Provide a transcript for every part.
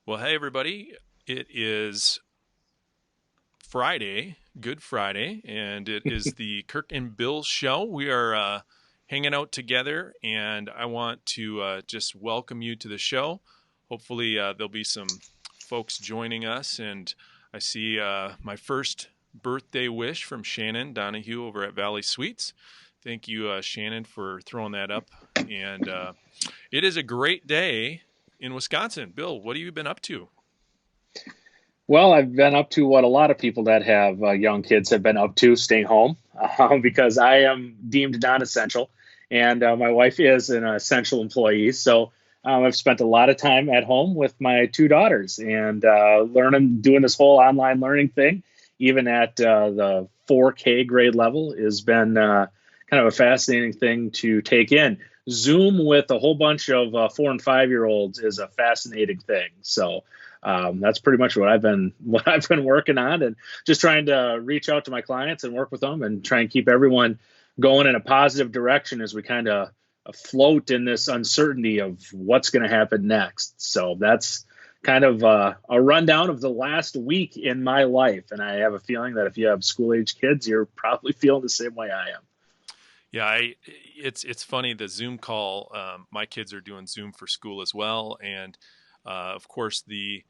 Well, hey, everybody. It is Friday, Good Friday, and it is the Kirk and Bill Show. We are hanging out together, and I want to just welcome you to the show. Hopefully, there'll be some folks joining us, and I see my first birthday wish from Shannon Donahue over at Valley Suites. Thank you, Shannon, for throwing that up. And it is a great day in Wisconsin. Bill, what have you been up to? Well, I've been up to what a lot of people that have young kids have been up to, staying home, because I am deemed non-essential, and my wife is an essential employee. So I've spent a lot of time at home with my two daughters and learning, doing this whole online learning thing, even at the 4K grade level, has been kind of a fascinating thing to take in. Zoom with a whole bunch of 4 and 5 year olds is a fascinating thing. So that's pretty much what I've been working on, and just trying to reach out to my clients and work with them and try and keep everyone going in a positive direction as we kind of afloat in this uncertainty of what's going to happen next. So that's kind of a rundown of the last week in my life, and I have a feeling that if you have school age kids, you're probably feeling the same way I am. Yeah, it's funny the Zoom call. My kids are doing Zoom for school as well, and of course the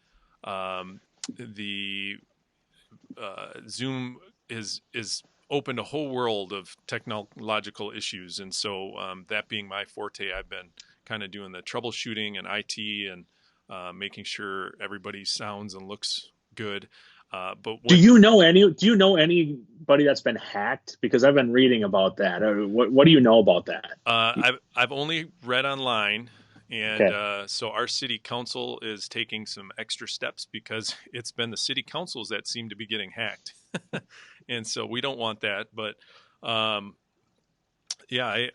Zoom is opened a whole world of technological issues, and so that being my forte, I've been kind of doing the troubleshooting and IT and making sure everybody sounds and looks good. But Do when you know any? Do you know anybody that's been hacked? Because I've been reading about that. What do you know about that? I've only read online, and Okay. so our city council is taking some extra steps because it's been the city councils that seem to be getting hacked, and so we don't want that. But um, yeah,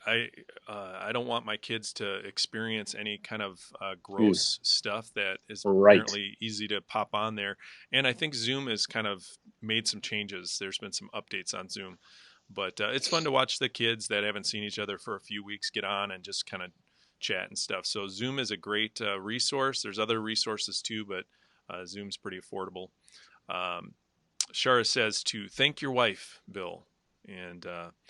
I don't want my kids to experience any kind of Mm, gross stuff that is right. apparently easy to pop on there. And I think Zoom has kind of made some changes. There's been some updates on Zoom, but it's fun to watch the kids that haven't seen each other for a few weeks get on and just kind of chat and stuff. So Zoom is a great resource. There's other resources too, but Zoom's pretty affordable. Um, Shara says to thank your wife, Bill, and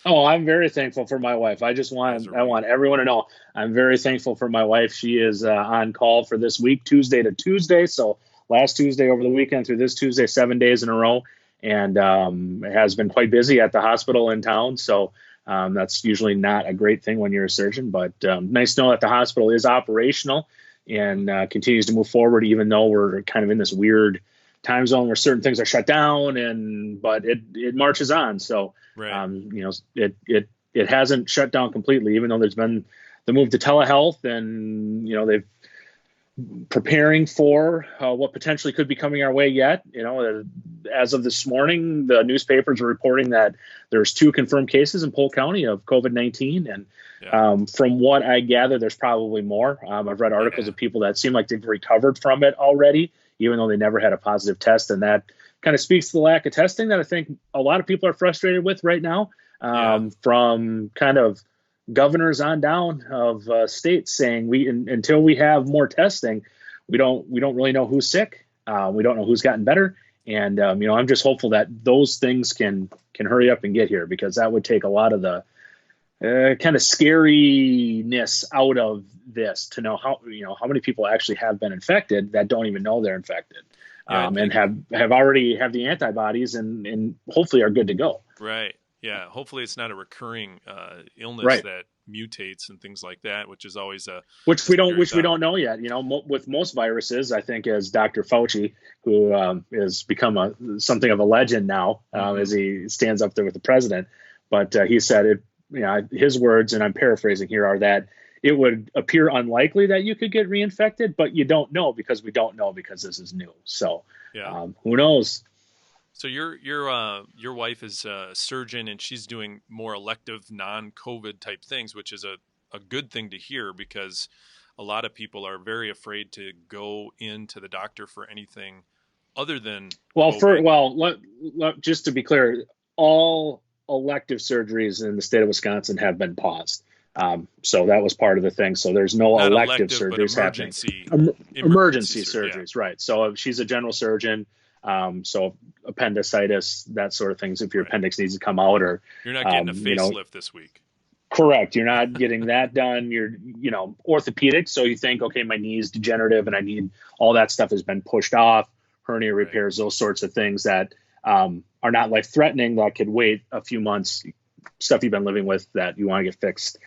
Oh, I'm very thankful for my wife. as are I we. want everyone to know I'm very thankful for my wife. She is on call for this week, Tuesday to Tuesday. So last Tuesday over the weekend through this Tuesday, 7 days in a row, and has been quite busy at the hospital in town. So that's usually not a great thing when you're a surgeon, but nice to know that the hospital is operational Mhm. and continues to move forward, even though we're kind of in this weird time zone where certain things are shut down, and but it marches on. So Right. it hasn't shut down completely, even though there's been the move to telehealth, and they've preparing for what potentially could be coming our way yet. As of this morning, the newspapers are reporting that there's 2 confirmed cases in Polk County of COVID-19, and Yeah. from what I gather, there's probably more. I've read articles Yeah. of people that seem like they've recovered from it already, even though they never had a positive test, and that kind of speaks to the lack of testing that I think a lot of people are frustrated with right now. Yeah. From kind of governors on down of states saying until we have more testing, we don't really know who's sick. We don't know who's gotten better, and I'm just hopeful that those things can hurry up and get here, because that would take a lot of the kind of scariness out of this, to know how many people actually have been infected that don't even know they're infected, Yeah. I and think, have already have the antibodies, and hopefully are good to go. right. Yeah. Hopefully it's not a recurring illness Right. that mutates and things like that, which is always which a we don't scary which we thought. don't know yet. With most viruses, I think, as Dr. Fauci, who has become something of a legend now, Hmm. as he stands up there with the president. But he said it. His words, and I'm paraphrasing here, are that it would appear unlikely that you could get reinfected, but you don't know, because we don't know, because this is new. So Yeah. who knows? So your wife is a surgeon and she's doing more elective non-COVID type things, which is a good thing to hear because a lot of people are very afraid to go into the doctor for anything other than Well, COVID. just to be clear, all elective surgeries in the state of Wisconsin have been paused. So that was part of the thing. So there's no Not elective elective, but surgeries happening. emergency Surgeries, right. So she's a general surgeon. So appendicitis, that sort of things, if your appendix needs to come out, or you're not getting a facelift this week. Correct. You're not getting that done. You're, orthopedic. So you think, okay, my knee is degenerative and I need all that stuff has been pushed off, hernia repairs, those sorts of things that are not life threatening, that could wait a few months, stuff you've been living with that you want to get fixed.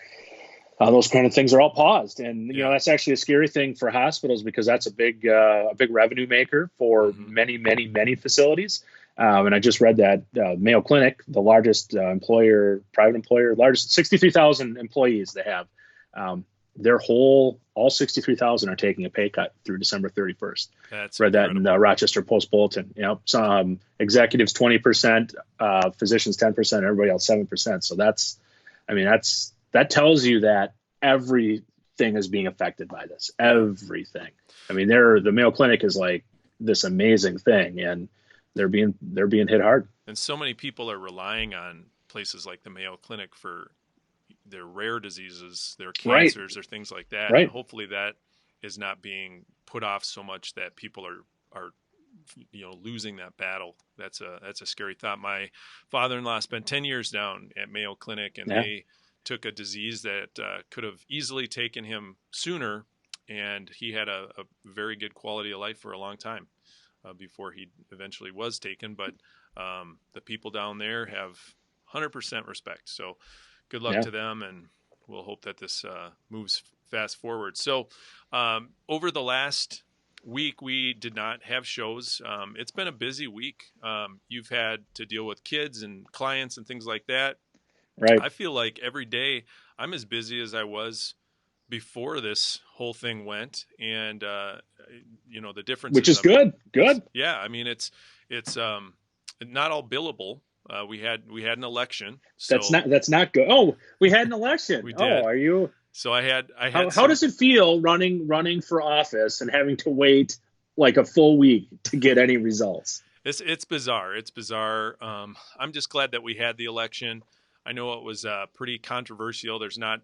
Those kind of things are all paused. And, that's actually a scary thing for hospitals, because that's a big revenue maker for many, many, many facilities. And I just read that Mayo Clinic, the largest private employer, largest 63,000 employees they have, all 63,000 are taking a pay cut through December 31st. That's read incredible. That in the Rochester Post Bulletin. Some executives 20%, physicians 10%, everybody else 7%. So that tells you that everything is being affected by this. Everything. The Mayo Clinic is like this amazing thing, and they're being hit hard. And so many people are relying on places like the Mayo Clinic for their rare diseases, their cancers, or things like that. Right. And hopefully that is not being put off so much that people are losing that battle. That's a scary thought. My father-in-law spent 10 years down at Mayo Clinic, and they took a disease that could have easily taken him sooner, and he had a very good quality of life for a long time before he eventually was taken. But the people down there have 100% respect. So good luck to them, and we'll hope that this moves fast forward. So over the last week, we did not have shows. It's been a busy week. You've had to deal with kids and clients and things like that. Right. I feel like every day I'm as busy as I was before this whole thing went, and the difference, which is good. Yeah, it's not all billable. We had an election. So that's not good. Oh, we had an election. We did. Oh, are you? So I had. How does it feel running for office and having to wait like a full week to get any results? It's bizarre. It's bizarre. I'm just glad that we had the election. I know it was pretty controversial. There's not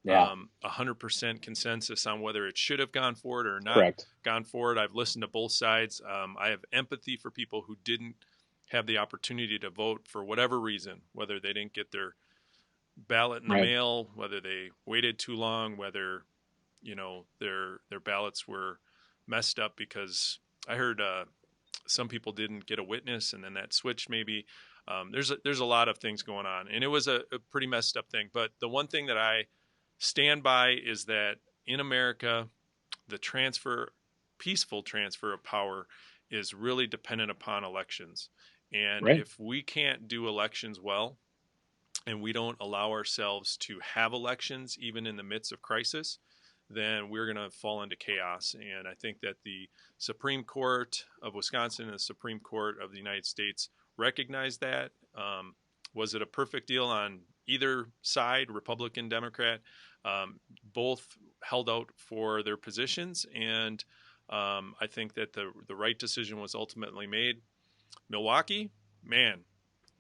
100% consensus on whether it should have gone forward or not gone forward. I've listened to both sides. I have empathy for people who didn't have the opportunity to vote for whatever reason, whether they didn't get their ballot in the mail, whether they waited too long, whether their ballots were messed up, because I heard some people didn't get a witness, and then that switched maybe. There's a lot of things going on, and it was a pretty messed up thing. But the one thing that I stand by is that in America, the peaceful transfer of power is really dependent upon elections. And if we can't do elections well, and we don't allow ourselves to have elections even in the midst of crisis, then we're going to fall into chaos. And I think that the Supreme Court of Wisconsin and the Supreme Court of the United States recognize that. Was it a perfect deal on either side, Republican, Democrat? Both held out for their positions, and I think that the right decision was ultimately made. Milwaukee, man,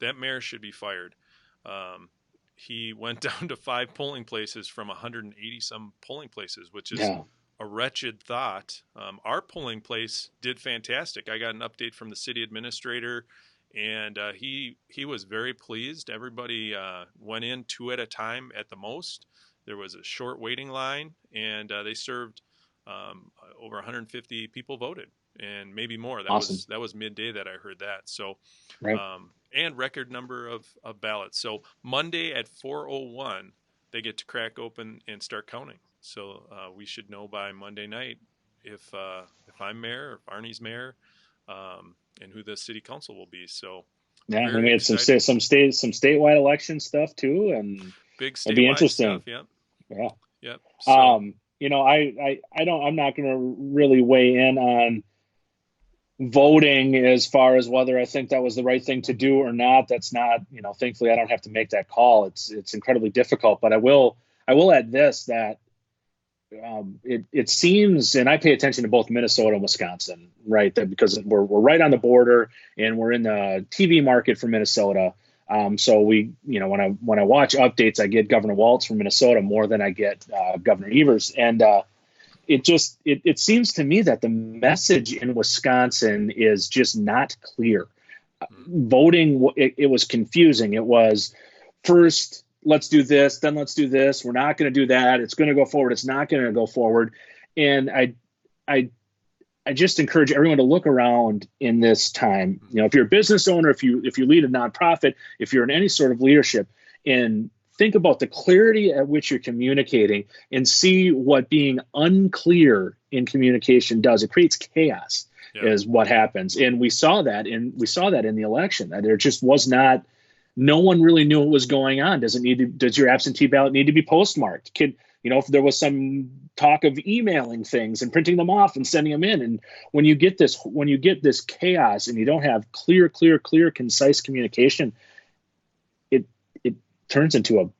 that mayor should be fired. He went down to 5 polling places from 180 some polling places, which is a wretched thought. Our polling place did fantastic. I got an update from the city administrator, and he was very pleased. Everybody went in 2 at a time at the most. There was a short waiting line, and they served over 150 people voted, and maybe more. That was midday that I heard that. So, and record number of ballots. So Monday at 4:01, they get to crack open and start counting. So we should know by Monday night if I'm mayor, if Arnie's mayor, and who the city council will be. So and we had some statewide election stuff too, and big statewide it'd be interesting. Stuff, Yep. So, I'm not going to really weigh in on voting as far as whether I think that was the right thing to do or not. That's not, thankfully I don't have to make that call. It's incredibly difficult, but I will add this, that it seems, and I pay attention to both Minnesota and Wisconsin, right? That because we're right on the border and we're in the TV market for Minnesota. So when I watch updates, I get Governor Walz from Minnesota more than I get Governor Evers, and it seems to me that the message in Wisconsin is just not clear. Voting, it was confusing. It was first, let's do this, then let's do this. We're not going to do that. It's going to go forward. It's not going to go forward. And I just encourage everyone to look around in this time. If you're a business owner, if you lead a nonprofit, if you're in any sort of leadership, and think about the clarity at which you're communicating and see what being unclear in communication does. It creates chaos. Yeah. Is what happens. And we saw that in the election. There just was not, no one really knew what was going on. Does your absentee ballot need to be postmarked? If there was some talk of emailing things and printing them off and sending them in. And when you get this chaos and you don't have clear, concise communication, it turns into a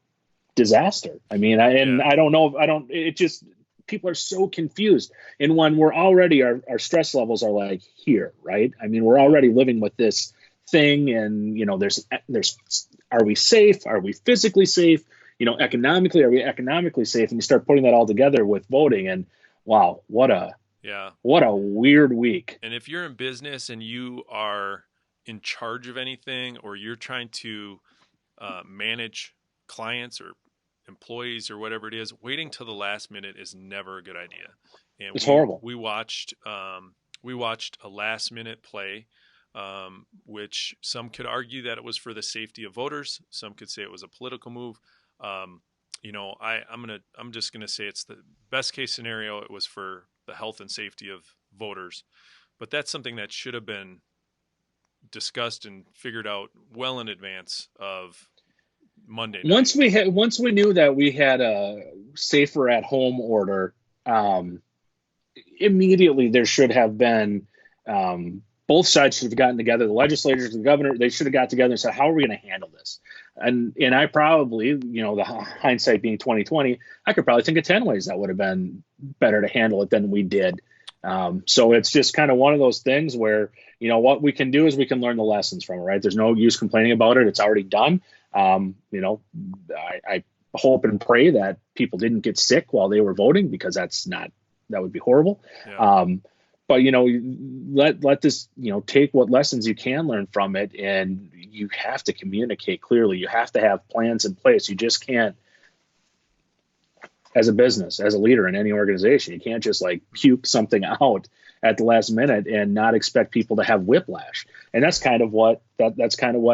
disaster. I mean, I don't know. People are so confused. And when we're already, our stress levels are like here, right? I mean, we're already living with this thing, and, there's, are we safe? Are we physically safe? Economically, are we economically safe? And you start putting that all together with voting, and wow, what a weird week. And if you're in business and you are in charge of anything, or you're trying to manage clients or employees or whatever it is, waiting till the last minute is never a good idea. And it's horrible. We watched a last minute play, which some could argue that it was for the safety of voters. Some could say it was a political move. I'm just gonna say it's the best case scenario. It was for the health and safety of voters, but that's something that should have been discussed and figured out well in advance of Monday night. Once we knew that we had a safer at home order, immediately there should have been, both sides should have gotten together. The legislators, the governor, they should have got together and said, how are we going to handle this? And I probably, the hindsight being 2020, I could probably think of 10 ways that would have been better to handle it than we did. So it's just kind of one of those things where, what we can do is we can learn the lessons from it, right? There's no use complaining about it. It's already done. I hope and pray that people didn't get sick while they were voting, because that would be horrible. Yeah. But let this, take what lessons you can learn from it, and you have to communicate clearly. You have to have plans in place. You just can't, as a business, as a leader in any organization, you can't just puke something out at the last minute and not expect people to have whiplash. And that's kind of what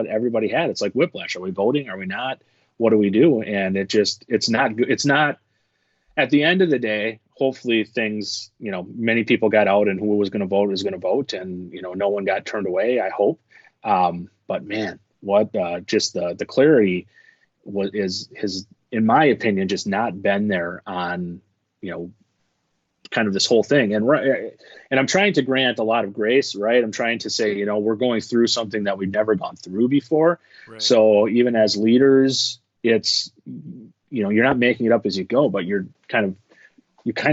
everybody had. It's like whiplash. Are we voting? Are we not? What do we do? And it's not good. It's not, at the end of the day, hopefully things, many people got out, and who was going to vote was going to vote, and, no one got turned away, I hope. But man, what, just the clarity has, in my opinion, just not been there on, kind of this whole thing. And I'm trying to grant a lot of grace, right? I'm trying to say, we're going through something that we've never gone through before. Right. So even as leaders, it's, you're not making it up as you go, but you kind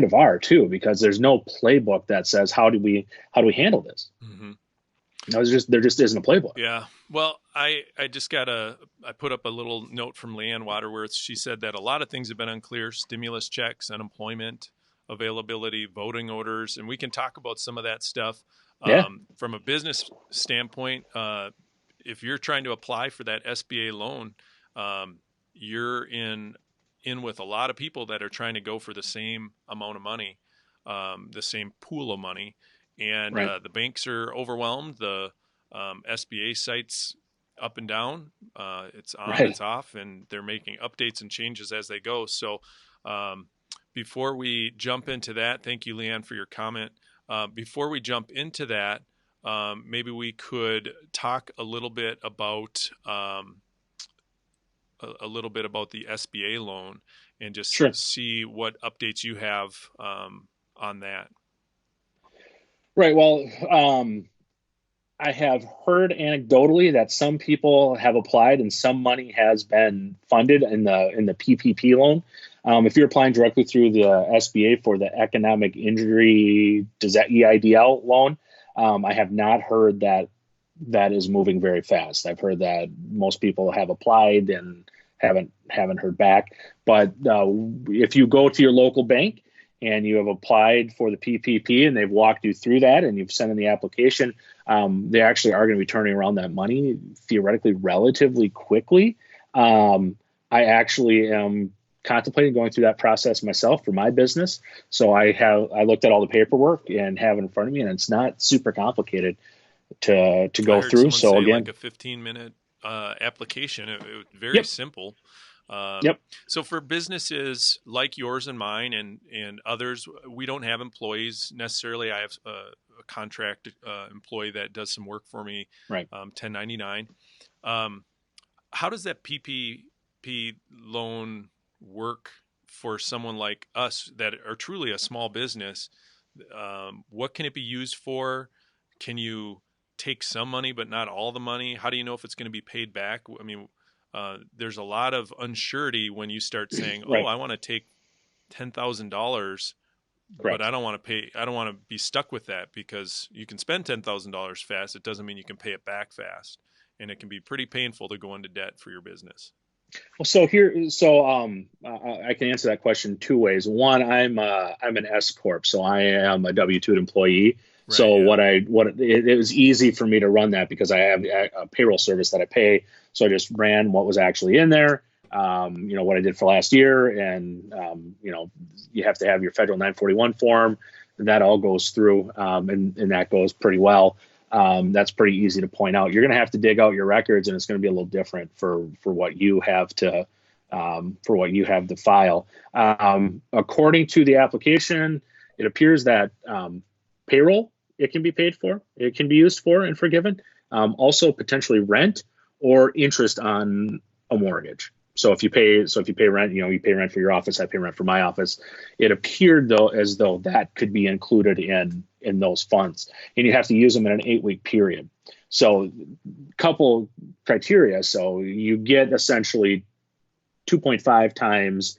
of are too, because there's no playbook that says, how do we handle this? Mm-hmm. There just isn't a playbook. Yeah. Well, I put up a little note from Leanne Waterworth. She said that a lot of things have been unclear: stimulus checks, unemployment availability, voting orders, and we can talk about some of that stuff. From a business standpoint, if you're trying to apply for that SBA loan, you're in with a lot of people that are trying to go for the same amount of money, the same pool of money. And right. The banks are overwhelmed. The SBA site's up and down. It's on, right. It's off, and they're making updates and changes as they go. So before we jump into that, thank you, Leanne, for your comment. Before we jump into that, maybe we could talk a little bit about the SBA loan and just sure. see what updates you have on that. Right. Well, I have heard anecdotally that some people have applied and some money has been funded in the PPP loan. If you're applying directly through the SBA for the economic injury, does that EIDL loan? I have not heard that that is moving very fast. I've heard that most people have applied and haven't heard back. But if you go to your local bank and you have applied for the PPP and they've walked you through that and you've sent in the application, they actually are going to be turning around that money theoretically relatively quickly. I actually am contemplating going through that process myself for my business. So I looked at all the paperwork and have it in front of me, and it's not super complicated to I go heard through. someone So say again, like a 15-minute application. It very yep, simple. Um, yep, so for businesses like yours and mine and others, we don't have employees necessarily. I have a contract employee that does some work for me, right. 1099. Um, how does that PPP loan work for someone like us that are truly a small business? What can it be used for? Can you take some money but not all the money? How do you know if it's going to be paid back? I mean, there's a lot of uncertainty when you start saying, "Oh, Right. I want to take $10,000, but I Correct. don't want to pay. I don't want to be stuck with that because you can spend $10,000 fast. It doesn't mean you can pay it back fast, and it can be pretty painful to go into debt for your business." Well, I can answer that question two ways. One, I'm an S corp, so I am a W-2 employee. Right. So Yeah. it was easy for me to run that because I have a payroll service that I pay. So I just ran what was actually in there. What I did for last year, and you have to have your federal 941 form. That all goes through, and that goes pretty well. That's pretty easy to point out. You're going to have to dig out your records, and it's going to be a little different for what you have to file. According to the application, it appears that payroll it can be paid for, it can be used for and forgiven. Also potentially rent or interest on a mortgage. So if you pay rent, you pay rent for your office, I pay rent for my office. It appeared though as though that could be included in those funds, and you have to use them in an 8-week period. So couple criteria. So you get essentially 2.5 times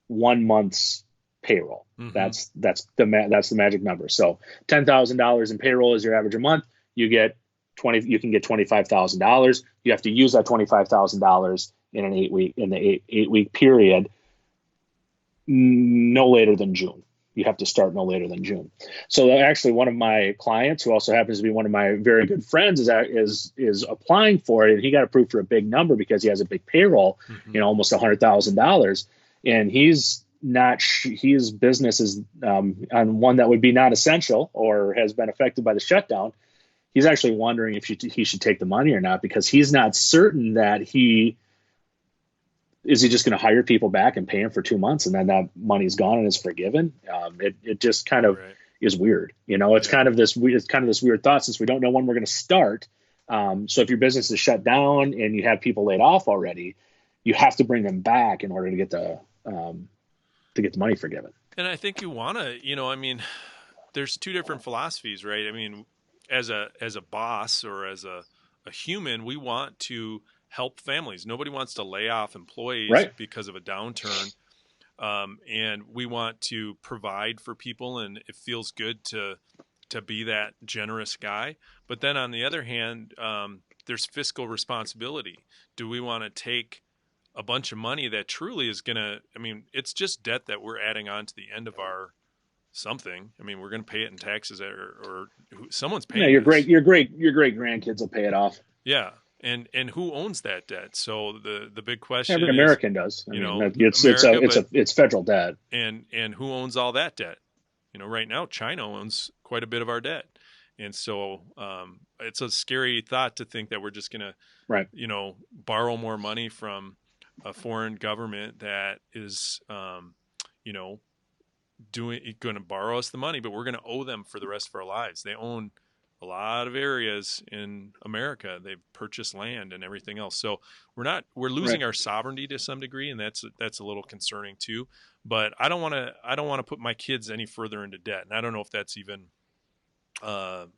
1 month's payroll. Mm-hmm. That's the magic number. So $10,000 in payroll is your average a month. You can get $25,000. You have to use that $25,000 in the 8-week period, no later than June. You have to start no later than June. So actually, one of my clients, who also happens to be one of my very good friends, is applying for it, and he got approved for a big number because he has a big payroll, Mm-hmm. almost $100,000, and his business is on one that would be not essential or has been affected by the shutdown. He's actually wondering if he should take the money or not, because he's not certain that he just going to hire people back and pay them for 2 months and then that money's gone and is forgiven. It just kind of Right. is weird. It's Yeah. kind of this weird thought, since we don't know when we're going to start. So if your business is shut down and you have people laid off already, you have to bring them back in order to get the money forgiven. And I think you want to, I mean, there's two different philosophies, right? I mean, as a boss or as a human, we want to help families. Nobody wants to lay off employees Right. because of a downturn. And we want to provide for people, and it feels good to be that generous guy. But then on the other hand, there's fiscal responsibility. Do we want to take a bunch of money that truly is going to, I mean, it's just debt that we're adding on to the end of our something. I mean, we're going to pay it in taxes, or someone's Yeah, paying this. your great grandkids will pay it off. Yeah. And who owns that debt? So the big question Every is, American does. It's America, it's federal debt. and who owns all that debt? Right now China owns quite a bit of our debt. And so it's a scary thought to think that we're just going to, Right. borrow more money from a foreign government that is, going to borrow us the money, but we're going to owe them for the rest of our lives. They own a lot of areas in America. They've purchased land and everything else. So we're losing Right. our sovereignty to some degree, and that's a little concerning too. But I don't want to put my kids any further into debt, and I don't know if that's even out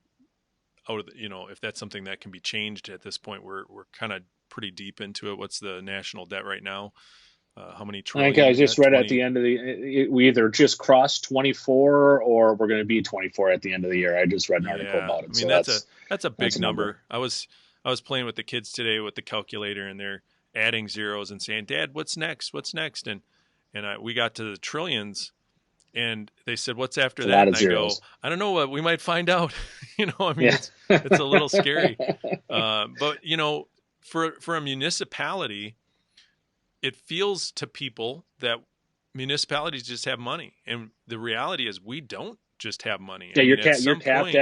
of if that's something that can be changed at this point. We're kind of pretty deep into it. What's the national debt right now? how many I think trillion I is just that? read at 20. the end of we either just crossed 24 or we're going to be 24 at the end of the year. I just read an article Yeah, about I it. mean So that's a that's big a number. number. I was playing with the kids today with the calculator, and they're adding zeros and saying, "Dad, what's next? What's next?" And we got to the trillions, and they said, "What's after It's a that?" lot And of I go, zeros. "I don't know. What we might find out." I mean, Yeah. it's a little scary, but for a municipality, it feels to people that municipalities just have money, and the reality is we don't just have money. I Yeah, mean, at you're some capped point,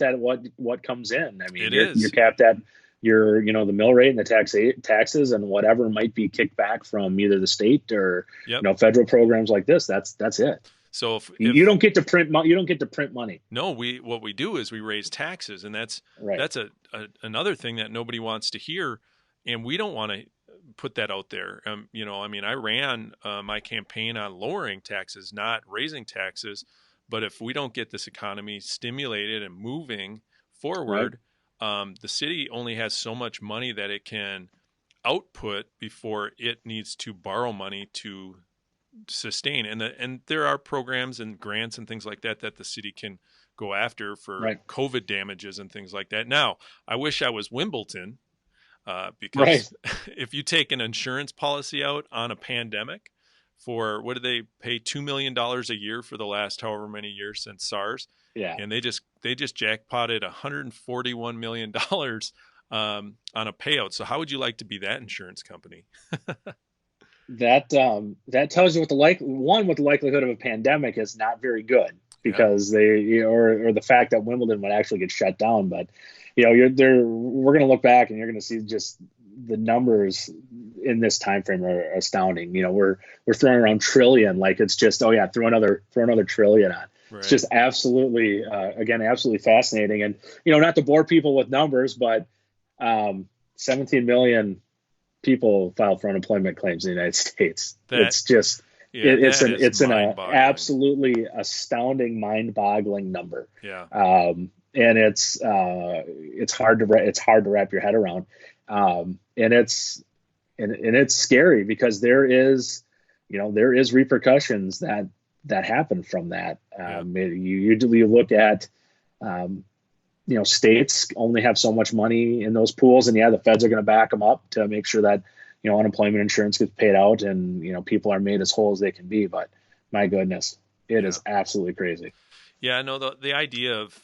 at what comes in. I mean, it you're is. capped at your the mill rate and the taxes and whatever might be kicked back from either the state or Yep. federal programs like this. That's it. So You if don't get to print you don't get to print money. no, what we do is we raise taxes, and Right. that's another thing that nobody wants to hear, and we don't want to put that out there. I mean, I ran my campaign on lowering taxes, not raising taxes, but if we don't get this economy stimulated and moving Right. forward, the city only has so much money that it can output before it needs to borrow money to sustain. And there are programs and grants and things like that that the city can go after for Right. COVID damages and things like that. Now, I wish I was Wimbledon, Right. because if you take an insurance policy out on a pandemic for, what do they pay, $2 million a year for the last however many years since SARS, Yeah. and they just jackpotted $141 million on a payout. So how would you like to be that insurance company? That tells you what the likelihood of a pandemic is not very good Yeah, because or the fact that Wimbledon would actually get shut down. But you're there. We're going to look back and you're going to see just the numbers in this time frame are astounding. We're throwing around trillion like it's just, oh yeah, throw another trillion on. It's right. just absolutely again absolutely fascinating. And not to bore people with numbers, but 17 million people file for unemployment claims in the United States. That It's just Yeah, that is it's an mind-boggling. absolutely astounding, mind-boggling number, Yeah, and it's hard to wrap your head around, and it's scary because there is repercussions that happen from that. yeah, You look at um, states only have so much money in those pools, and yeah, the feds are going to back them up to make sure that unemployment insurance gets paid out, and people are made as whole as they can be. But my goodness, it yeah, is absolutely crazy. yeah. No, the idea of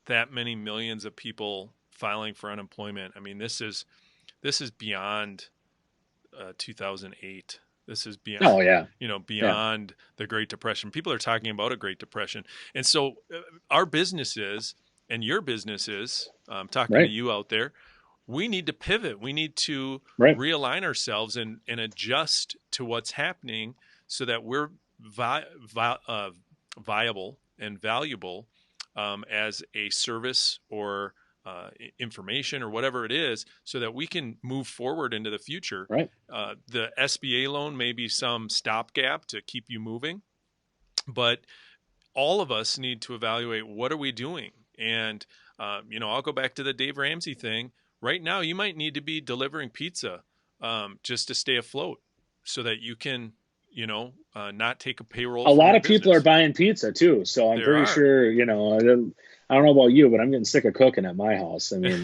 that many millions of people filing for unemployment. I mean, this is beyond 2008. This is beyond, Oh yeah, yeah, beyond the Great Depression. People are talking about a Great Depression, and so our businesses and your businesses, talking to right, you out there, we need to pivot. We need to right, realign ourselves and adjust to what's happening so that we're viable and valuable, as a service or information or whatever it is, so that we can move forward into the future. right. The SBA loan may be some stopgap to keep you moving, but all of us need to evaluate, what are we doing? And I'll go back to the Dave Ramsey thing. Right now, you might need to be delivering pizza, just to stay afloat, so that you can, not take a payroll A from lot your of people are business. buying pizza too, so I'm There pretty are. sure. I don't know about you, but I'm getting sick of cooking at my house. I mean,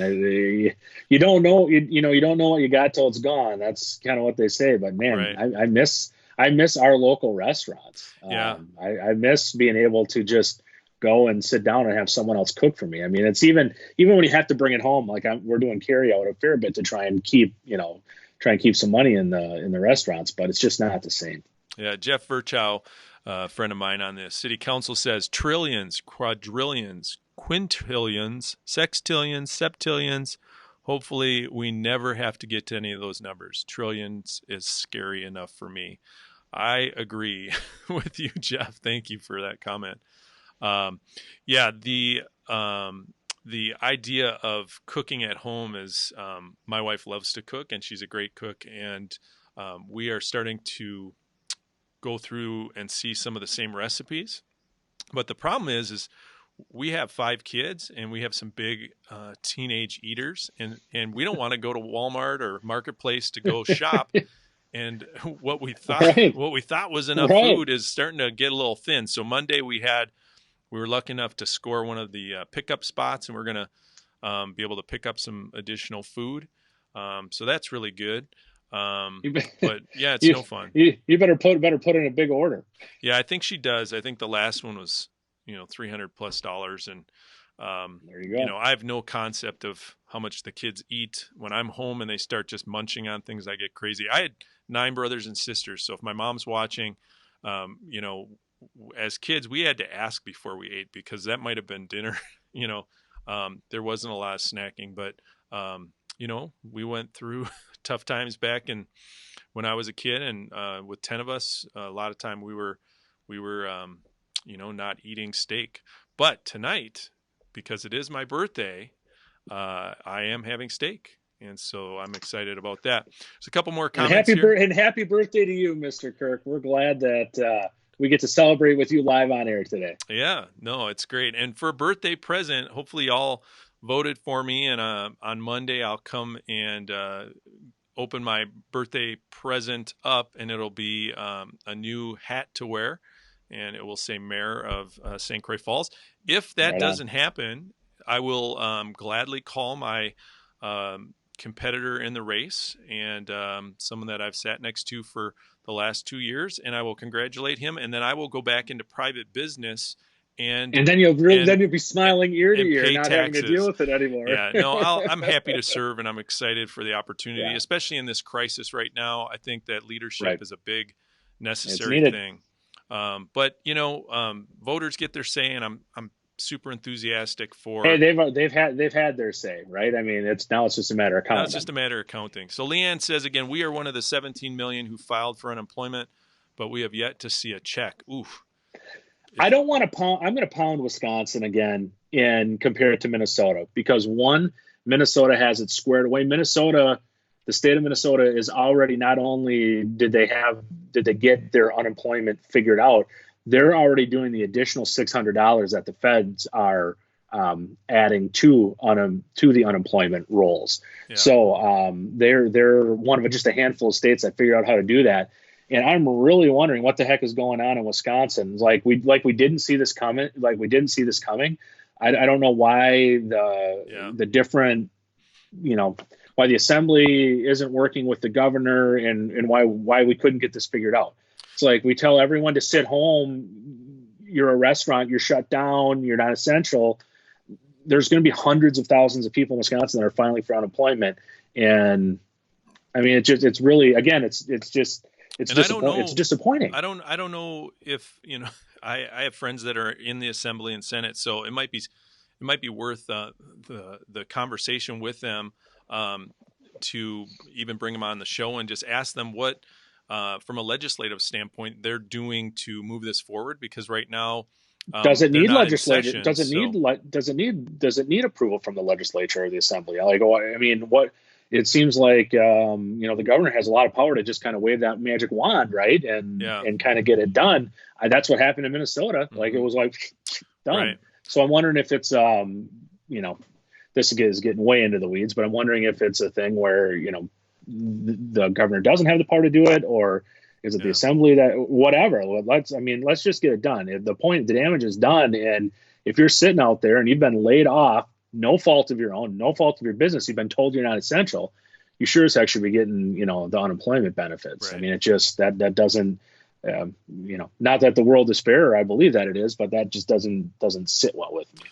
you don't know, you don't know what you got till it's gone. That's kind of what they say. But man, Right. I miss our local restaurants. Yeah. I miss being able to just go and sit down and have someone else cook for me. I mean, it's even when you have to bring it home, like we're doing carry out a fair bit to try and keep some money in the restaurants, but it's just not the same. Yeah. Jeff Virchow, a friend of mine on the city council, says trillions, quadrillions, quintillions, sextillions, septillions. Hopefully, we never have to get to any of those numbers. Trillions is scary enough for me. I agree with you, Jeff. Thank you for that comment. Yeah, the idea of cooking at home is, my wife loves to cook, and she's a great cook, and we are starting to go through and see some of the same recipes. But the problem is we have 5 kids, and we have some big teenage eaters, and we don't want to go to Walmart or Marketplace to go shop. and what we Right. thought was enough Right. food is starting to get a little thin. So Monday we were lucky enough to score one of the pickup spots, and we're gonna be able to pick up some additional food. So that's really good. You, be- But yeah, it's you, no fun. you better put in a big order. Yeah, I think she does. I think the last one was, $300+, and There you go. I have no concept of how much the kids eat when I'm home and they start just munching on things. I get crazy. I had 9 brothers and sisters, so if my mom's watching, you know, as kids we had to ask before we ate because that might have been dinner. There wasn't a lot of snacking, but we went through tough times back in when I was a kid, and with 10 of us, a lot of time we were not eating steak. But tonight, because it is my birthday, I am having steak, and so I'm excited about that. There's a couple more comments here. And happy birthday to you, Mr. Kirk. We're glad that we get to celebrate with you live on air today. Yeah, no, it's great. And for a birthday present, hopefully y'all voted for me, and on Monday I'll come and open my birthday present up, and it'll be a new hat to wear, and it will say Mayor of St. Croix Falls. If that doesn't happen, I will gladly call my competitor in the race, and someone that I've sat next to for the last 2 years, and I will congratulate him, and then I will go back into private business. And then you'll be smiling ear to ear, not having to deal with it anymore. Yeah, no, I'm happy to serve, and I'm excited for the opportunity, especially in this crisis right now. I think that leadership is a big necessary thing. But voters get their say, and I'm super enthusiastic for. Hey, they've had their say, right? I mean, it's just a matter of counting. Now it's just a matter of counting. So Leanne says again, we are one of the 17 million who filed for unemployment, but we have yet to see a check. Oof. I don't want to pound. I'm going to pound Wisconsin again and compare it to Minnesota because Minnesota has it squared away. The state of Minnesota is already, not only did they get their unemployment figured out, they're already doing the additional $600 that the feds are adding to the unemployment rolls. Yeah. So they're one of just a handful of states that figured out how to do that. And I'm really wondering what the heck is going on in Wisconsin. Like we didn't see this coming. I don't know why the different, why the assembly isn't working with the governor and why we couldn't get this figured out. It's like we tell everyone to sit home. You're a restaurant. You're shut down. You're not essential. There's going to be hundreds of thousands of people in Wisconsin that are filing for unemployment. And I mean, it's really, again, it's disappointing. I don't know if I have friends that are in the Assembly and Senate, so it might be worth the conversation with them to even bring them on the show and just ask them what, from a legislative standpoint, they're doing to move this forward. Because right now, does it need legislative? Does it need approval from the legislature or the Assembly? What? It seems like the governor has a lot of power to just kind of wave that magic wand, right, and kind of get it done. That's what happened in Minnesota. Mm-hmm. Like it was like done. Right. So I'm wondering if it's this is getting way into the weeds, but I'm wondering if it's a thing where the governor doesn't have the power to do it, or is it the Assembly that whatever? Let's just get it done. The damage is done, and if you're sitting out there and you've been laid off. No fault of your own, no fault of your business. You've been told you're not essential. You sure as heck should be getting, the unemployment benefits. Right. I mean, it just that doesn't, not that the world is fair. I believe that it is, but that just doesn't sit well with me.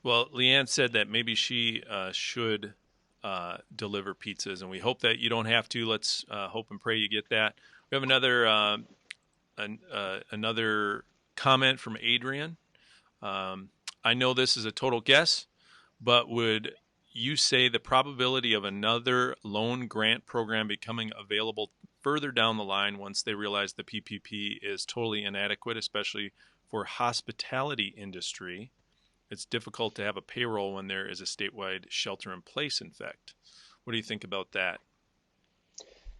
Well, Leanne said that maybe she should deliver pizzas, and we hope that you don't have to. Let's hope and pray you get that. We have another comment from Adrian. I know this is a total guess. But would you say the probability of another loan grant program becoming available further down the line once they realize the PPP is totally inadequate, especially for hospitality industry? It's difficult to have a payroll when there is a statewide shelter-in-place effect. What do you think about that?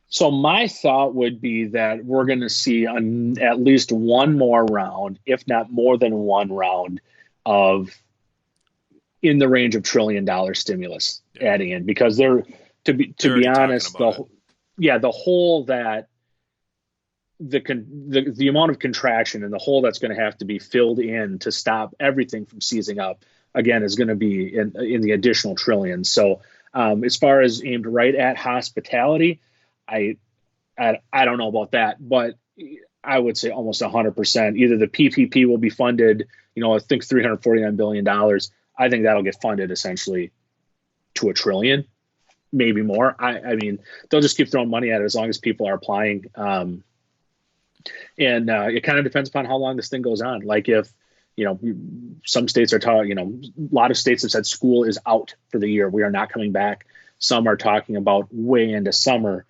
So my thought would be that we're going to see at least one more round, if not more than one round, of in the range of $1 trillion stimulus adding in, because to be honest, the whole that the amount of contraction and the hole that's going to have to be filled in to stop everything from seizing up again is going to be in the additional trillions. So as far as aimed right at hospitality, I don't know about that, but I would say almost 100%. Either the PPP will be funded, I think $349 billion. I think that'll get funded essentially to $1 trillion, maybe more. I mean, they'll just keep throwing money at it as long as people are applying. And it kind of depends upon how long this thing goes on. Like if, some states are talking, a lot of states have said school is out for the year. We are not coming back. Some are talking about way into summer.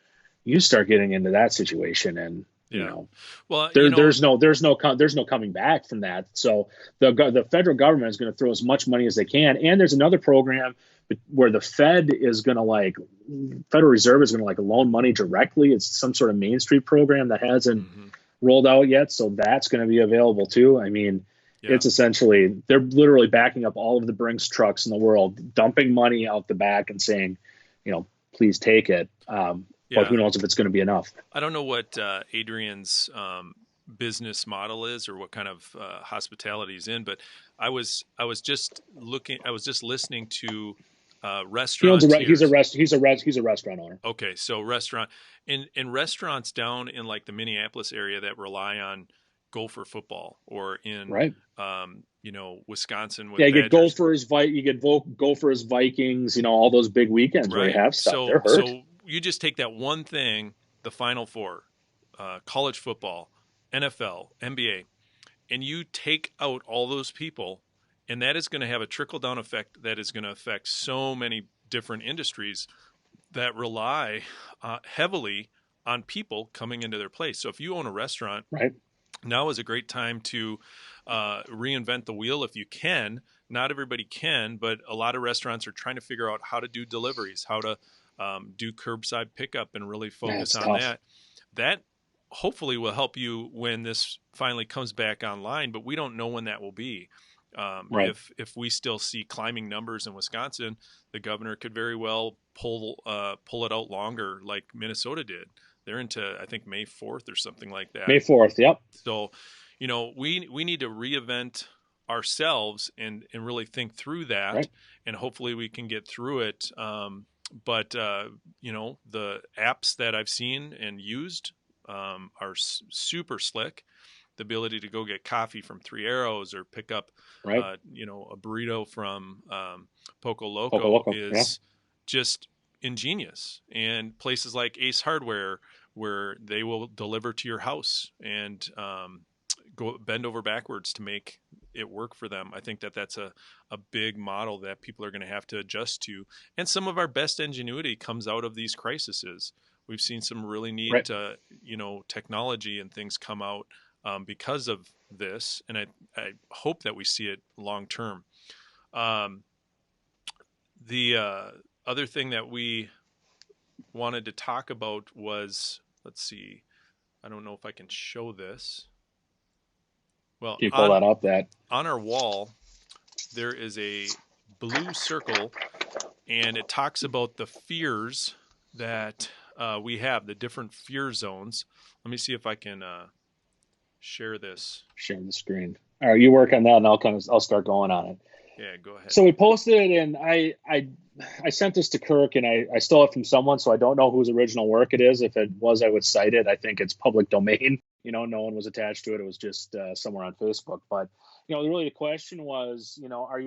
You start getting into that situation and, well, there's no coming back from that. So the federal government is going to throw as much money as they can. And there's another program where the Federal Reserve is going to loan money directly. It's some sort of Main Street program that hasn't rolled out yet. So that's going to be available too. I mean, it's essentially, they're literally backing up all of the Brinks trucks in the world, dumping money out the back and saying, please take it. But who knows if it's going to be enough. I don't know what Adrian's business model is or what kind of hospitality he's in, but I was just listening to restaurants. He's a restaurant owner. Okay, so restaurant in restaurants down in like the Minneapolis area that rely on Gopher football, or in Wisconsin. You get Gophers, Vikings, all those big weekends where you have stuff. They're hurt. So you just take that one thing, the Final Four, college football, NFL, NBA, and you take out all those people, and that is going to have a trickle-down effect that is going to affect so many different industries that rely heavily on people coming into their place. So if you own a restaurant, right, now is a great time to reinvent the wheel if you can. Not everybody can, but a lot of restaurants are trying to figure out how to do deliveries, how to do curbside pickup and really focus on that. That hopefully will help you when this finally comes back online, but we don't know when that will be. If we still see climbing numbers in Wisconsin, the governor could very well pull it out longer like Minnesota did. They're into, I think, May 4th or something like that. May 4th, yep. So, we need to reinvent ourselves and really think through that, and hopefully we can get through it. But the apps that I've seen and used are super slick. The ability to go get coffee from Three Arrows or pick up, a burrito from Poco Loco is just ingenious. And places like Ace Hardware, where they will deliver to your house and go bend over backwards to make it work for them. I think that's a big model that people are going to have to adjust to. And some of our best ingenuity comes out of these crises. We've seen some really neat, technology and things come out because of this. And I hope that we see it long term. The other thing that we wanted to talk about was, let's see, I don't know if I can show this. Well, you pull that up. On our wall, there is a blue circle, and it talks about the fears that we have, the different fear zones. Let me see if I can share this. Sharing the screen. All right, you work on that, and I'll start going on it. Yeah, go ahead. So we posted it, and I sent this to Kirk, and I stole it from someone, so I don't know whose original work it is. If it was, I would cite it. I think it's public domain. No one was attached to it. It was just somewhere on Facebook. But, really the question was, where do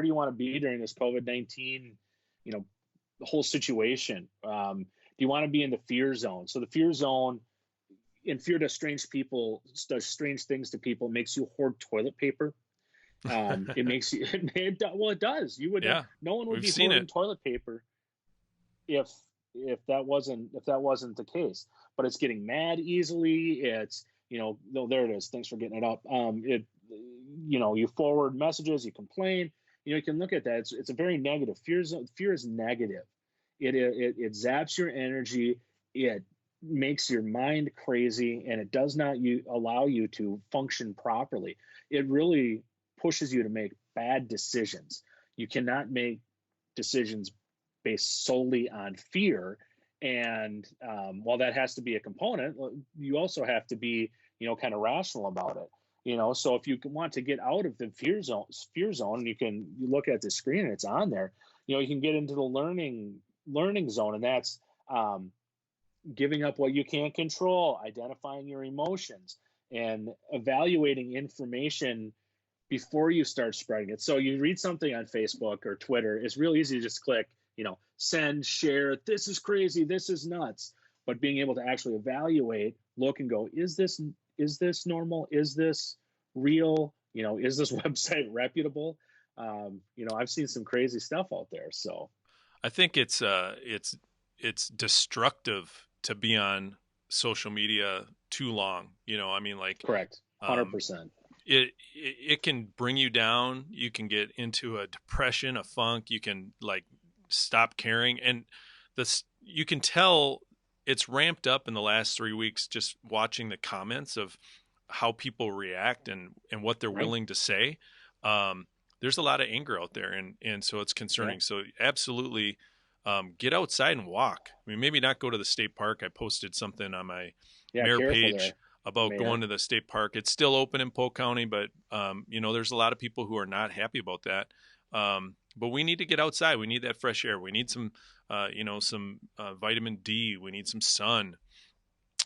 you want to be during this COVID-19, the whole situation? Do you want to be in the fear zone? So the fear zone, and fear does strange things to people. It makes you hoard toilet paper. It makes you, it does. You would, no one would be hoarding toilet paper if that wasn't the case. But it's getting mad easily. It's, there it is. Thanks for getting it up. You forward messages, you complain, you can look at that. It's a very negative. Fear is negative. It zaps your energy. It makes your mind crazy, and it does not allow you to function properly. It really pushes you to make bad decisions. You cannot make decisions based solely on fear And while that has to be a component, you also have to be, kind of rational about it. So if you want to get out of the fear zone, you look at the screen and it's on there. You can get into the learning zone, and that's giving up what you can't control, identifying your emotions, and evaluating information before you start spreading it. So you read something on Facebook or Twitter, it's real easy to just click, send, share, this is crazy, this is nuts. But being able to actually evaluate, look and go, is this normal? Is this real? Is this website reputable? I've seen some crazy stuff out there. So I think it's destructive to be on social media too long. I mean, like, correct, 100%. It can bring you down. You can get into a depression, a funk. You can like stop caring, and you can tell it's ramped up in the last 3 weeks. Just watching the comments of how people react and what they're willing to say. There's a lot of anger out there, and so it's concerning. Yeah. So absolutely, get outside and walk. I mean, maybe not go to the state park. I posted something on my mayor page about going to the state park. It's still open in Polk County, but there's a lot of people who are not happy about that. But we need to get outside. We need that fresh air. We need some vitamin D. We need some sun,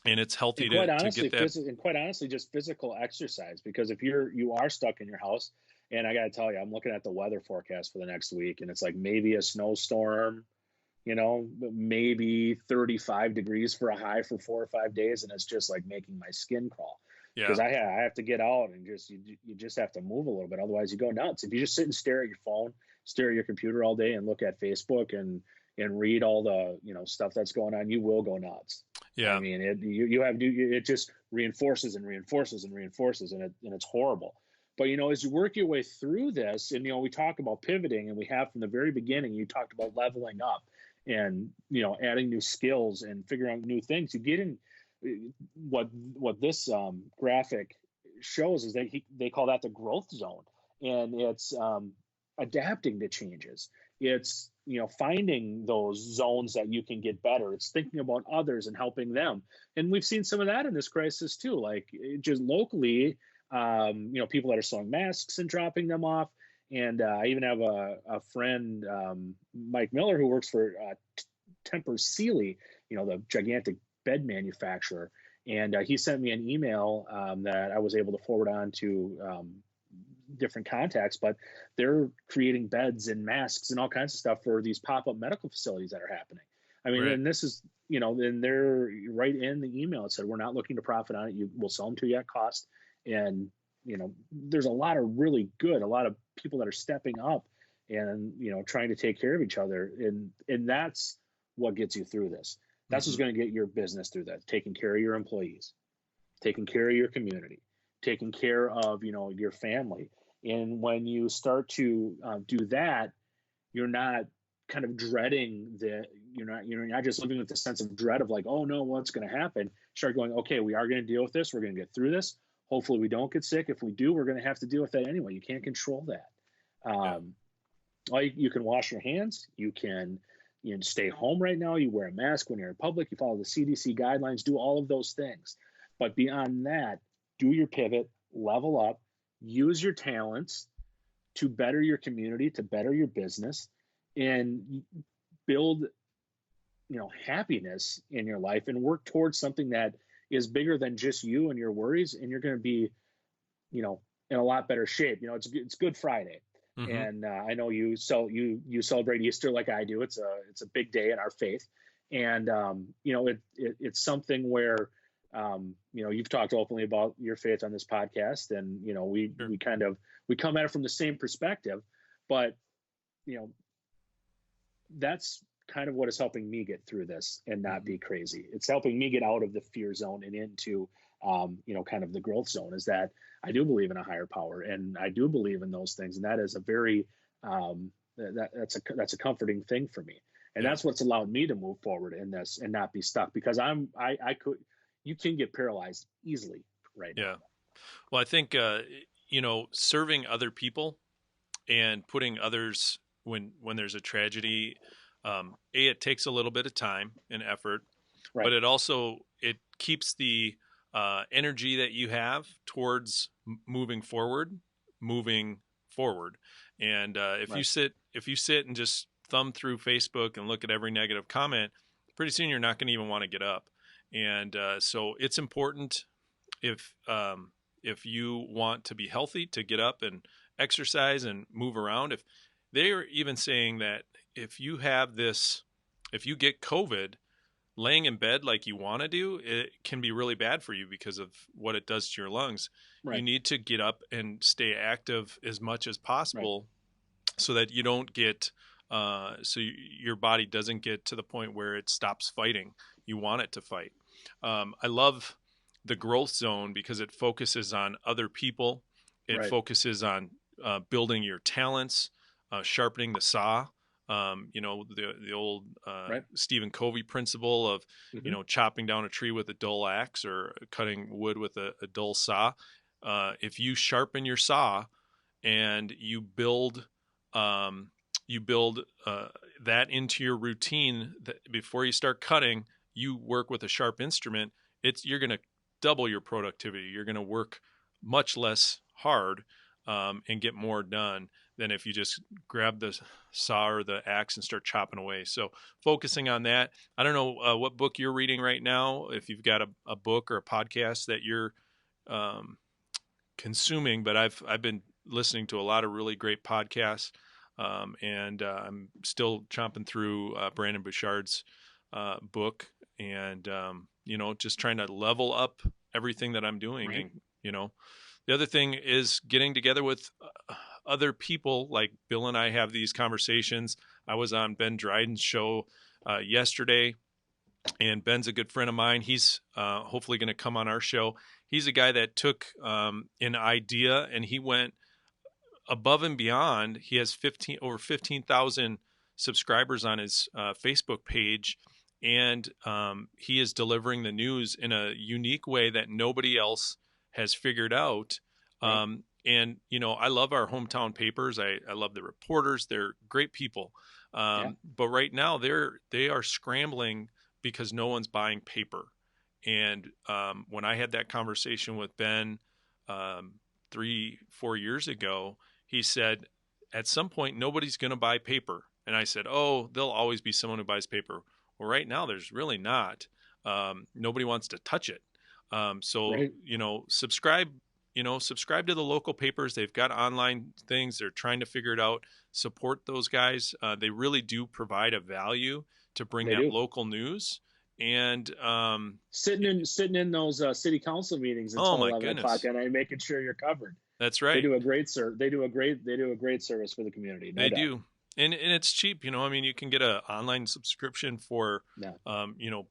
and it's healthy to get that. And quite honestly, just physical exercise. Because if you are stuck in your house, and I got to tell you, I'm looking at the weather forecast for the next week, and it's like maybe a snowstorm. Maybe 35 degrees for a high for 4 or 5 days, and it's just like making my skin crawl. Because I have to get out and you just have to move a little bit, otherwise you go nuts. If you just sit and stare at your phone, stare at your computer all day, and look at Facebook and read all the stuff that's going on, you will go nuts. Yeah, I mean it just reinforces and reinforces and reinforces, and it's horrible. But as you work your way through this, and we talk about pivoting, and we have from the very beginning, you talked about leveling up and adding new skills and figuring out new things. You get in what this graphic shows is that they call that the growth zone, and it's adapting to changes. It's finding those zones that you can get better. It's thinking about others and helping them. And we've seen some of that in this crisis too, like just locally, people that are sewing masks and dropping them off. And I even have a friend, Mike Miller, who works for Tempur Sealy, the gigantic bed manufacturer. And he sent me an email that I was able to forward on to different contacts. But they're creating beds and masks and all kinds of stuff for these pop-up medical facilities that are happening. I mean, and this is, and they're right in the email. It said, we're not looking to profit on it. We'll sell them to you at cost. And there's a lot of people that are stepping up and trying to take care of each other, and that's what gets you through this. That's what's going to get your business through that. Taking care of your employees, taking care of your community, taking care of your family. And when you start to do that, you're not kind of dreading you're not just living with the sense of dread of like, oh no, what's going to happen. Start going, okay, we are going to deal with this. We're going to get through this. Hopefully we don't get sick. If we do, we're going to have to deal with that anyway. You can't control that. You can wash your hands. You can stay home right now. You wear a mask when you're in public. You follow the CDC guidelines. Do all of those things. But beyond that, do your pivot, level up, use your talents to better your community, to better your business, and build happiness in your life, and work towards something that is bigger than just you and your worries, and you're going to be, in a lot better shape. It's Good Friday, and I know you celebrate Easter like I do. It's a big day in our faith, and it's something where you've talked openly about your faith on this podcast, and we come at it from the same perspective, but that's kind of what is helping me get through this and not be crazy. It's helping me get out of the fear zone and into, kind of the growth zone, is that I do believe in a higher power, and I do believe in those things. And that is a very, that's a comforting thing for me. And that's what's allowed me to move forward in this and not be stuck, because you can get paralyzed easily right now. Well, I think, serving other people and putting others when there's a tragedy, It takes a little bit of time and effort, but Right. it keeps the energy that you have towards moving forward. And Right. if you sit and just thumb through Facebook and look at every negative comment, pretty soon you're not going to even want to get up. And so it's important if if you want to be healthy to get up and exercise and move around. If they are even saying that if you get COVID, laying in bed like you want to do, it can be really bad for you because of what it does to your lungs. You Right. need to get up and stay active as much as Right. possible so that you don't get your body doesn't get to the point where it stops fighting. You want it to fight. I love the growth zone because it focuses on other people. It Right. focuses on building your talents, sharpening the saw. The old Right. Stephen Covey principle of Hmm. chopping down a tree with a dull axe or cutting wood with a dull saw. If you sharpen your saw and um, you build that into your routine that before you start cutting, you work with a sharp instrument. You're going to double your productivity. You're going to work much less hard and get more done than if you just grab the saw or the axe and start chopping away. So focusing on that. I don't know what book you're reading right now. If you've got a book or a podcast that you're um, consuming, but I've been listening to a lot of really great podcasts, and I'm still chomping through Brandon Bouchard's book, and just trying to level up everything that I'm doing. Right. And the other thing is getting together with other people. Like Bill and I have these conversations. I was on Ben Dryden's show yesterday, and Ben's a good friend of mine. He's hopefully going to come on our show. He's a guy that took an idea and he went above and beyond. He has over 15,000 subscribers on his Facebook page, and he is delivering the news in a unique way that nobody else has figured out. Right. And I love our hometown papers. I love the reporters. They're great people. Yeah. But right now they are scrambling because no one's buying paper. And when I had that conversation with Ben 3-4 years ago, he said, at some point, nobody's going to buy paper. And I said, oh, there'll always be someone who buys paper. Well, right now, there's really not. Nobody wants to touch it. So, Right. subscribe to the local papers. They've got online things. They're trying to figure it out. Support those guys. They really do provide a value to bring They that do. local news. And Sitting in those city council meetings oh until my 11 o'clock, goodness, and making sure you're covered. that's They right. do a great ser- They do a great service for the community, no They doubt. do. And it's cheap, I mean, you can get an online subscription for, Yeah.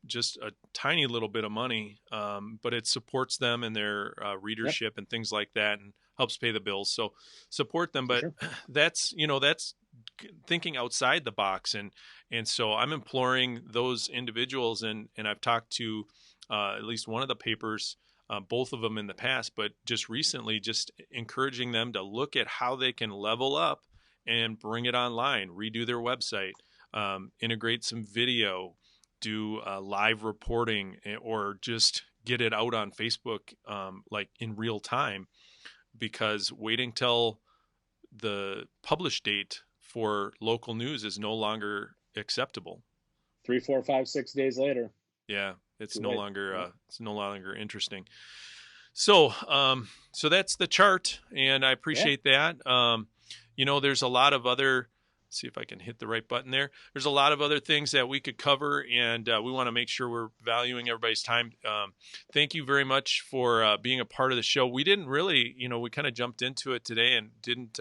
just a tiny little bit of money, but it supports them and their Yep. readership and things like that, and helps pay the bills. So support them. For But sure. that's thinking outside the box, and so I'm imploring those individuals, and I've talked to at least one of the papers. Both of them in the past, but just recently, just encouraging them to look at how they can level up and bring it online, redo their website, integrate some video, do live reporting, or just get it out on Facebook like in real time, because waiting till the publish date for local news is no longer acceptable. 3, 4, 5, 6 days later, Yeah, too late. Yep. it's no longer interesting. So that's the chart, and I Yeah. appreciate that. There's a lot of other. Let's see if I can hit the right button there. There's a lot of other things that we could cover, and we want to make sure we're valuing everybody's time. Thank you very much for being a part of the show. We didn't really, we kind of jumped into it today and didn't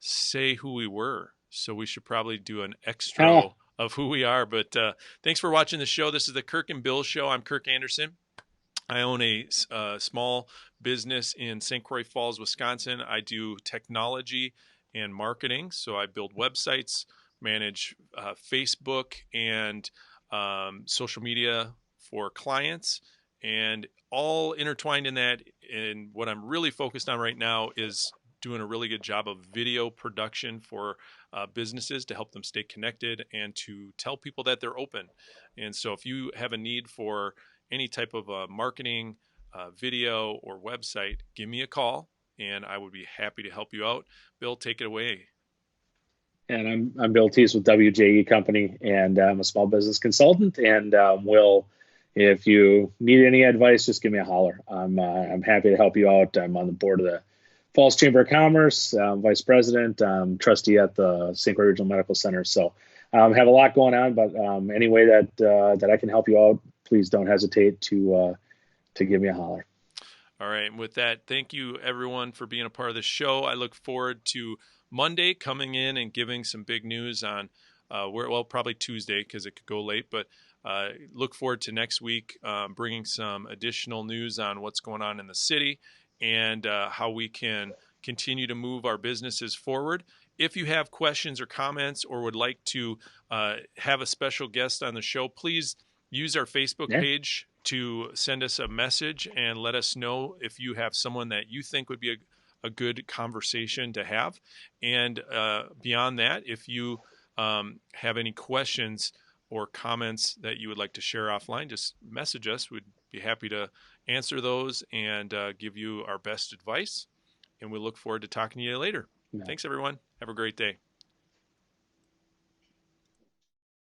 say who we were, so we should probably do an extra Ah, of who we are. But thanks for watching the show. This is the Kirk and Bill Show. I'm Kirk Anderson. I own a small business in St. Croix Falls, Wisconsin. I do technology and marketing. So I build websites, manage Facebook and social media for clients, and all intertwined in that. And what I'm really focused on right now is doing a really good job of video production for businesses to help them stay connected and to tell people that they're open. And so if you have a need for any type of marketing, video, or website, give me a call and I would be happy to help you out. Bill, take it away. And I'm Bill Teese with WJE Company, and I'm a small business consultant. And if you need any advice, just give me a holler. I'm happy to help you out. I'm on the board of the Falls Chamber of Commerce, vice president, trustee at the St. Croix Regional Medical Center. So have a lot going on, but any way that I can help you out, please don't hesitate to give me a holler. All right. And with that, thank you everyone for being a part of the show. I look forward to Monday coming in and giving some big news on probably Tuesday because it could go late, but look forward to next week bringing some additional news on what's going on in the city and how we can continue to move our businesses forward. If you have questions or comments or would like to have a special guest on the show, please use our Facebook page to send us a message and let us know if you have someone that you think would be a good conversation to have. And beyond that, if you have any questions or comments that you would like to share offline, just message us. We'd be happy to answer those and give you our best advice. And we look forward to talking to you later. Thanks, everyone. Have a great day.